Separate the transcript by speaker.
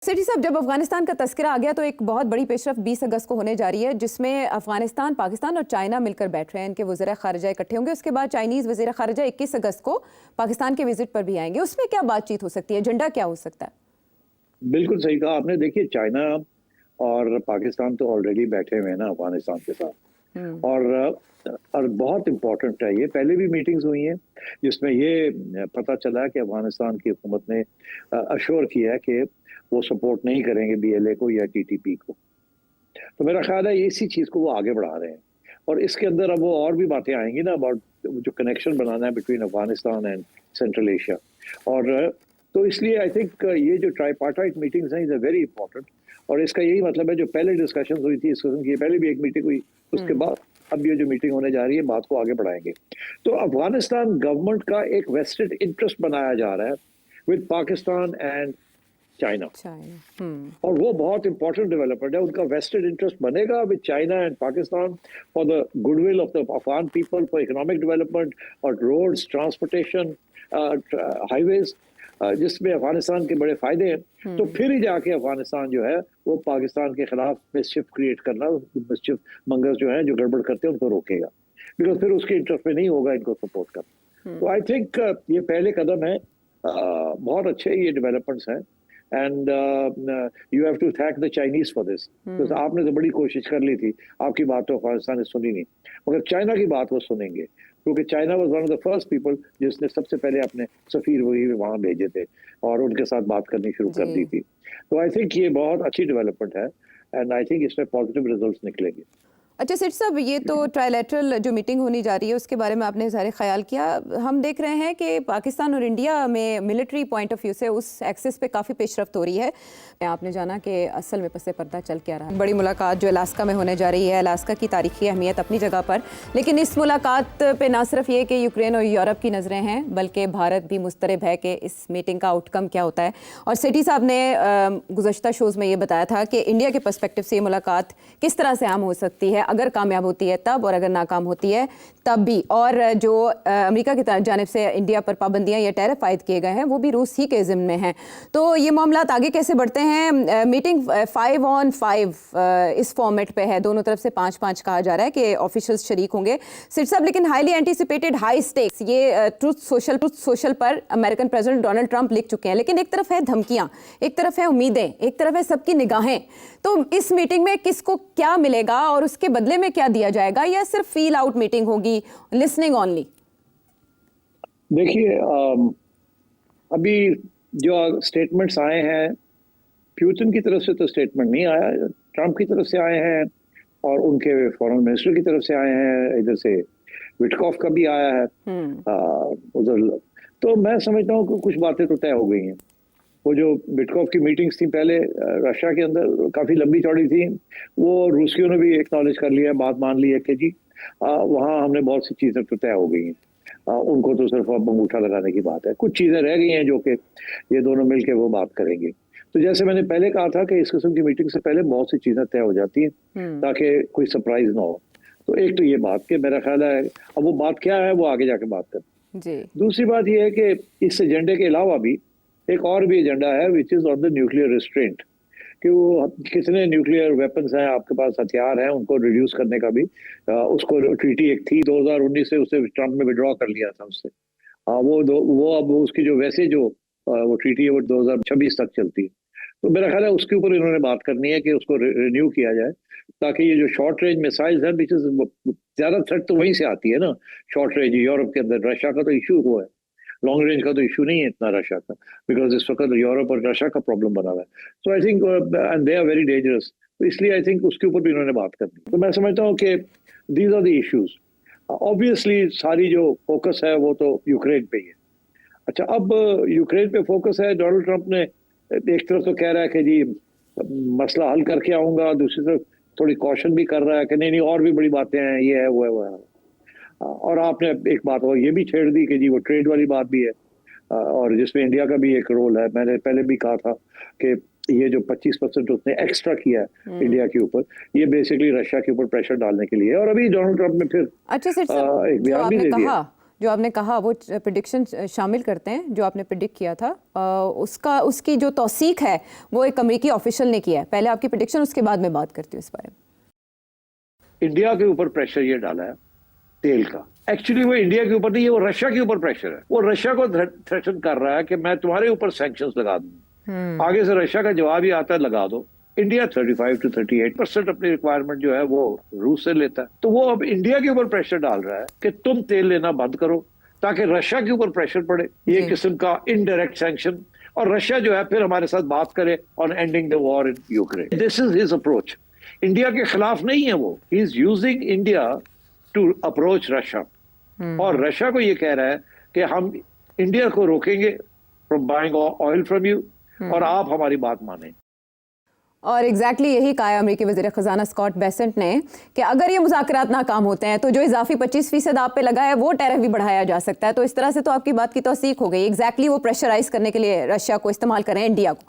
Speaker 1: City साहब, जब अफगानिस्तान का तस्करा आ गया तो एक बहुत बड़ी पेशरफ 20 अगस्त को होने जा रही है, जिसमें अफगानिस्तान, पाकिस्तान और चाइना मिलकर बैठ रहे हैं। इनके वज़ीर ख़ारिजा इकट्ठे होंगे। उसके बाद चाइनीज़ वज़ीर ख़ारिजा 21 अगस्त को पाकिस्तान के विजिट पर भी आएंगे। उसमें क्या बातचीत हो सकती है? एजेंडा क्या हो सकता है?
Speaker 2: बिल्कुल सही कहा आपने। देखिए, चाइना और पाकिस्तान तो ऑलरेडी बैठे हुए हैं ना अफगानिस्तान के साथ। और बहुत इम्पोर्टेंट है, ये पहले भी मीटिंग्स हुई हैं जिसमें ये पता चला कि अफगानिस्तान की हुकूमत ने अश्योर किया है कि वो सपोर्ट नहीं करेंगे बीएलए को या टीटीपी को। तो मेरा ख्याल है इसी चीज़ को वो आगे बढ़ा रहे हैं। और इसके अंदर अब वो और भी बातें आएंगी ना, अबाउट जो कनेक्शन बनाना है between Afghanistan and central Asia. और तो इसलिए आई थिंक ये जो ट्राईपार्टाइट मीटिंग्स हैं, इज अ वेरी इंपॉर्टेंट। और इसका यही मतलब है, जो पहले डिस्कशन हुई थी इस किस्म की, पहले भी एक मीटिंग हुई, उसके बाद अब ये जो मीटिंग होने जा रही है, बात को आगे बढ़ाएंगे। तो अफगानिस्तान गवर्नमेंट का एक वेस्टेड इंटरेस्ट बनाया जा रहा है विद पाकिस्तान एंड चाइना। और वो बहुत इंपॉर्टेंट डेवलपमेंट है। उनका वेस्टेड इंटरेस्ट बनेगा with China and Pakistan for the goodwill of the Afghan people, for economic development और रोड्स, ट्रांसपोर्टेशन, हाईवेज, जिसमें अफगानिस्तान के बड़े फायदे हैं। तो फिर ही जाके अफगानिस्तान जो है वो पाकिस्तान के खिलाफ मिसचिफ क्रिएट करना, मिसचिफ मंगर्स जो है, जो गड़बड़ करते हैं, उनको रोकेगा। बिकॉज फिर उसके इंटरेस्ट में नहीं होगा इनको सपोर्ट करना। तो आई थिंक ये पहले कदम है। बहुत अच्छे ये डेवलपमेंट्स हैं। And you have to thank the Chinese for this. तो आपने तो बड़ी कोशिश कर ली थी, आपकी बात तो अफगानिस्तान ने सुनी नहीं, मगर चाइना की बात वो सुनेंगे, क्योंकि China was one of the first people जिसने सबसे पहले अपने सफीर वही वहां भेजे थे और उनके साथ बात करनी शुरू कर दी थी। तो आई थिंक ये बहुत अच्छी डेवलपमेंट है एंड आई थिंक इसमें पॉजिटिव रिजल्ट्स निकलेंगे।
Speaker 1: अच्छा सेठ साहब, ये तो ट्राइलेटरल जो मीटिंग होनी जा रही है उसके बारे में आपने ज़ाहिर ख्याल किया। हम देख रहे हैं कि पाकिस्तान और इंडिया में मिलिट्री पॉइंट ऑफ व्यू से उस एक्सिस पे काफ़ी पेशरफ्त हो रही है। आपने जाना कि असल में पसे पर्दा चल क्या रहा है। बड़ी मुलाकात जो अलास्का में होने जा रही है, अलास्का की तारीखी अहमियत अपनी जगह पर, लेकिन इस मुलाकात पे ना सिर्फ ये कि यूक्रेन और यूरोप की नज़रें हैं, बल्कि भारत भी मुस्तरब है कि इस मीटिंग का आउटकम क्या होता है। और सिटी साहब ने गुज़श्ता शोज़ में ये बताया था कि इंडिया के पर्सपेक्टिव से ये मुलाकात किस तरह से आम हो सकती है, अगर कामयाब होती है तब, और अगर नाकाम होती है तब भी। और जो अमेरिका की जानिब से इंडिया पर पाबंदियां या टैरिफ आयद किए गए हैं, वो भी रूस ही के ज़िम्मे में हैं। तो ये मामला आगे कैसे बढ़ते हैं? मीटिंग 5 on 5 इस फॉर्मेट पे है, दोनों तरफ से 5-5 कहा जा रहा है कि ऑफिशियल्स शरीक होंगे। सिट साहब, लेकिन हाईली एंटीसिपेटेड हाई स्टेक्स, ये ट्रुथ सोशल पर अमेरिकन प्रेसिडेंट डोनाल्ड ट्रंप लिख चुके हैं। लेकिन एक तरफ है धमकियां, एक तरफ है उम्मीदें, एक तरफ है सबकी निगाहें। तो इस मीटिंग में किसको क्या मिलेगा और उसके बदले में क्या दिया जाएगा, या सिर्फ फील आउट मीटिंग होगी, लिसनिंग ओनली?
Speaker 2: देखिए, अभी जो स्टेटमेंट्स आए हैं, प्यूटन की तरफ से तो स्टेटमेंट नहीं आया, ट्रंप की तरफ से आए हैं और उनके फॉरेन मिनिस्टर की तरफ से आए हैं, इधर से विटकॉफ का भी आया है उधर। तो मैं समझता हूँ कि कुछ बातें तो तय हो गई हैं। वो जो विटकॉफ की मीटिंग्स थी पहले रशिया के अंदर, काफ़ी लंबी चौड़ी थी, वो रूसियों ने भी एक्नॉलेज कर लिया, बात मान ली है कि जी वहाँ हमने बहुत सी चीज़ें तो तय हो गई हैं। उनको तो सिर्फ अब अंगूठा लगाने की बात है। कुछ चीज़ें रह गई हैं जो कि ये दोनों मिलकर वो बात करेंगे। तो जैसे मैंने पहले कहा था कि इस किस्म की मीटिंग से पहले बहुत सी चीज़ें तय हो जाती हैं ताकि कोई सरप्राइज ना हो। तो एक तो ये बात कि मेरा ख्याल है अब वो बात क्या है वो आगे जाके बात करें। दूसरी बात ये है कि इस एजेंडे के अलावा भी एक और भी एजेंडा है, which is on the nuclear restraint, कि वो कितने न्यूक्लियर वेपन्स हैं आपके पास, हथियार हैं, उनको रिड्यूस करने का भी उसको ट्रीटी एक थी 2019 से, उसे ट्रंप ने विड्रॉ कर लिया था उससे। वो अब उसकी जो वैसे जो वो ट्रीटी है वो 2026 तक चलती है। तो मेरा ख्याल है उसके ऊपर इन्होंने बात करनी है कि उसको रिन्यू किया जाए, ताकि ये जो शॉर्ट रेंज मिसाइल्स हैं, विच इज ज्यादा थ्रेट तो वहीं से आती है ना, शॉर्ट रेंज यूरोप के अंदर। रशिया का तो इशू हुआ है, लॉन्ग रेंज का तो इशू नहीं है इतना रशिया का, बिकॉज इस वक्त यूरोप और रशिया का प्रॉब्लम बना हुआ है। So I think and they are very dangerous. तो इसलिए आई थिंक उसके ऊपर भी इन्होंने बात करनी। तो मैं समझता हूँ कि these are the issues. Obviously सारी जो फोकस है वो तो यूक्रेन पे ही है। अच्छा, अब यूक्रेन पे फोकस है। डोनाल्ड ट्रंप ने एक तरफ तो कह रहा है कि जी मसला हल करके आऊंगा, दूसरी तरफ थोड़ी कॉशन भी कर रहा है कि नहीं नहीं और भी बड़ी बातें हैं, ये है वो है वो है। और आपने एक बात और ये भी छेड़ दी कि जी वो ट्रेड वाली बात भी है, और जिसमें इंडिया का भी एक रोल है। मैंने पहले भी कहा था कि ये जो 25% उसने एक्स्ट्रा किया है इंडिया के ऊपर, ये बेसिकली रशिया के ऊपर प्रेशर डालने के लिए। और अभी डोनाल्ड ट्रंप ने फिर
Speaker 1: अच्छा सर,
Speaker 2: एक बयान भी दे दिया।
Speaker 1: जो आपने कहा वो प्रिडिक्शन शामिल करते हैं, जो आपने प्रिडिक्ट किया था उसकी जो तौसीक है वो एक अमेरिकी ऑफिशियल ने किया है। पहले आपकी प्रिडिक्शन, उसके बाद मैं बात करती हूँ इस बारे में।
Speaker 2: इंडिया के ऊपर प्रेशर ये डाला है तेल का। एक्चुअली वो इंडिया के ऊपर नहीं है, वो रशिया के ऊपर प्रेशर है। वो रशिया को थ्रेटन कर रहा है कि मैं तुम्हारे ऊपर सैंक्शंस लगा दूंगा। आगे से रशिया का जवाब ही आता है लगा दो। इंडिया 35 to 38% अपनी रिक्वायरमेंट जो है वो रूस से लेता है। तो वो अब इंडिया के ऊपर प्रेशर डाल रहा है कि तुम तेल लेना बंद करो ताकि रशिया के ऊपर प्रेशर पड़े। ये किस्म का इनडायरेक्ट सैंक्शन, और रशिया जो है फिर हमारे साथ बात करे on ending the war in Ukraine. This is his approach. India के खिलाफ नहीं है वो, he is using India to approach Russia. और रशिया को ये कह रहा है कि हम इंडिया को रोकेंगे from buying oil from you, और आप हमारी बात माने।
Speaker 1: और एग्जैक्टली यही कहा है अमेरिकी वज़ीर ख़ज़ाना स्कॉट बेसेंट ने कि अगर ये मुज़ाकरात नाकाम होते हैं तो जो इजाफी 25% आप पे लगा है वो टैरिफ भी बढ़ाया जा सकता है। तो इस तरह से तो आपकी बात की तौसीक हो गई। एग्जैक्टली वो प्रेशराइज करने के लिए रशिया को इस्तेमाल करें इंडिया को।